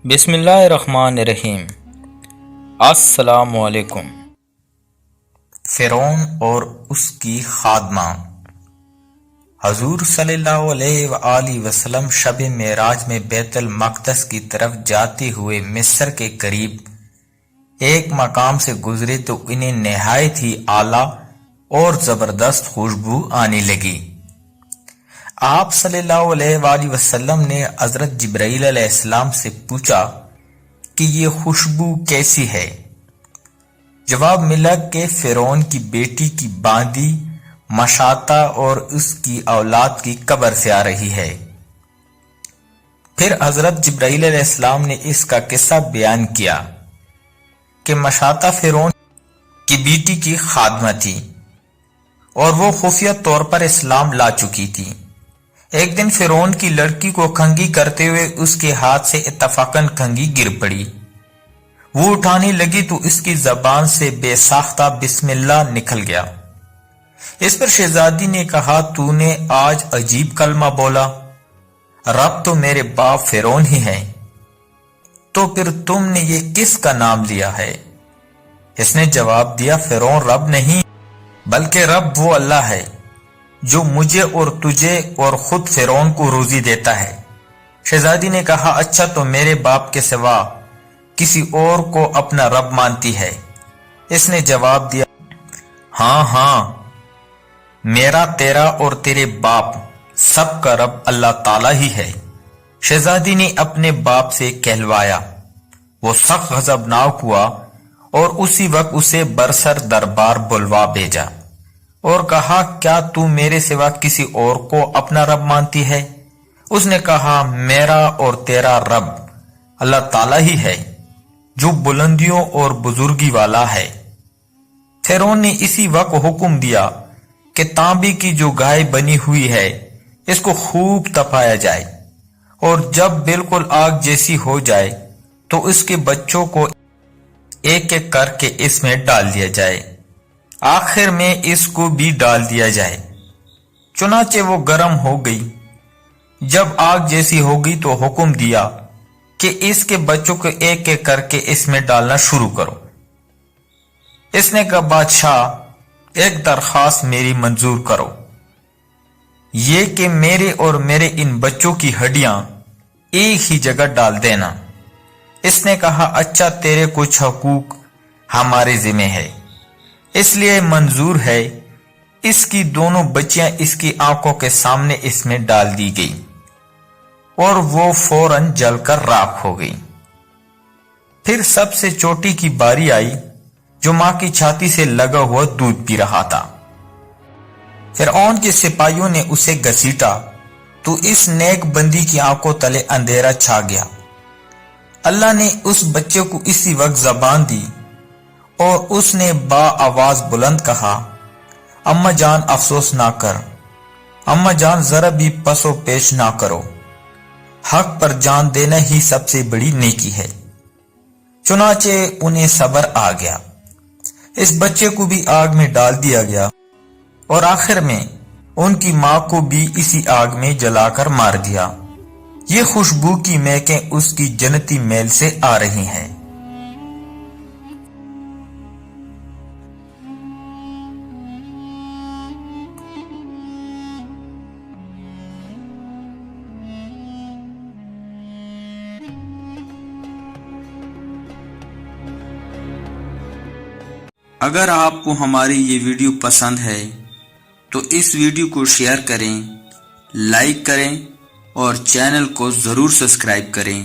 بسم اللہ الرحمن الرحیم۔ السلام علیکم۔ فرعون اور اس کی خادمہ۔ حضور صلی اللہ علیہ وآلہ وسلم شب معراج میں بیت المقدس کی طرف جاتے ہوئے مصر کے قریب ایک مقام سے گزرے تو انہیں نہایت ہی اعلیٰ اور زبردست خوشبو آنے لگی۔ آپ صلی اللہ علیہ وآلہ وسلم نے حضرت جبرائیل علیہ السلام سے پوچھا کہ یہ خوشبو کیسی ہے؟ جواب ملا کہ فرعون کی بیٹی کی باندی مشاطہ اور اس کی اولاد کی قبر سے آ رہی ہے۔ پھر حضرت جبرائیل علیہ السلام نے اس کا قصہ بیان کیا کہ مشاطہ فرعون کی بیٹی کی خادمہ تھی اور وہ خفیہ طور پر اسلام لا چکی تھی۔ ایک دن فرعون کی لڑکی کو کنگھی کرتے ہوئے اس کے ہاتھ سے اتفاقاً کنگھی گر پڑی۔ وہ اٹھانے لگی تو اس کی زبان سے بے ساختہ بسم اللہ نکل گیا۔ اس پر شہزادی نے کہا، تو نے آج عجیب کلمہ بولا، رب تو میرے باپ فرعون ہی ہے، تو پھر تم نے یہ کس کا نام لیا ہے؟ اس نے جواب دیا، فرعون رب نہیں بلکہ رب وہ اللہ ہے جو مجھے اور تجھے اور خود فرعون کو روزی دیتا ہے۔ شہزادی نے کہا، اچھا تو میرے باپ کے سوا کسی اور کو اپنا رب مانتی ہے؟ اس نے جواب دیا، ہاں ہاں، میرا، تیرا اور تیرے باپ سب کا رب اللہ تعالیٰ ہی ہے۔ شہزادی نے اپنے باپ سے کہلوایا۔ وہ سخت غضبناک ہوا اور اسی وقت اسے برسر دربار بلوا بھیجا اور کہا، کیا تو میرے سوا کسی اور کو اپنا رب مانتی ہے؟ اس نے کہا، میرا اور تیرا رب اللہ تعالیٰ ہی ہے جو بلندیوں اور بزرگی والا ہے۔ فرعون نے اسی وقت حکم دیا کہ تانبے کی جو گائے بنی ہوئی ہے اس کو خوب تپایا جائے اور جب بالکل آگ جیسی ہو جائے تو اس کے بچوں کو ایک ایک کر کے اس میں ڈال دیا جائے، آخر میں اس کو بھی ڈال دیا جائے۔ چنانچہ وہ گرم ہو گئی۔ جب آگ جیسی ہو گئی تو حکم دیا کہ اس کے بچوں کو ایک ایک کر کے اس میں ڈالنا شروع کرو۔ اس نے کہا، بادشاہ، ایک درخواست میری منظور کرو، یہ کہ میرے اور میرے ان بچوں کی ہڈیاں ایک ہی جگہ ڈال دینا۔ اس نے کہا، اچھا، تیرے کچھ حقوق ہمارے ذمہ ہے، اس لیے منظور ہے۔ اس کی دونوں بچیاں اس کی آنکھوں کے سامنے اس میں ڈال دی گئی اور وہ فوراً جل کر راکھ ہو گئی۔ پھر سب سے چھوٹی کی باری آئی جو ماں کی چھاتی سے لگا ہوا دودھ پی رہا تھا۔ فرعون کے سپاہیوں نے اسے گھسیٹا تو اس نیک بندی کی آنکھوں تلے اندھیرا چھا گیا۔ اللہ نے اس بچے کو اسی وقت زبان دی اور اس نے با آواز بلند کہا، اماں جان افسوس نہ کر، اماں جان ذرا بھی پس و پیش نہ کرو، حق پر جان دینا ہی سب سے بڑی نیکی ہے۔ چنانچہ انہیں صبر آ گیا۔ اس بچے کو بھی آگ میں ڈال دیا گیا اور آخر میں ان کی ماں کو بھی اسی آگ میں جلا کر مار دیا۔ یہ خوشبو کی مہکیں اس کی جنتی میل سے آ رہی ہیں۔ اگر آپ کو ہماری یہ ویڈیو پسند ہے تو اس ویڈیو کو شیئر کریں، لائک کریں اور چینل کو ضرور سبسکرائب کریں۔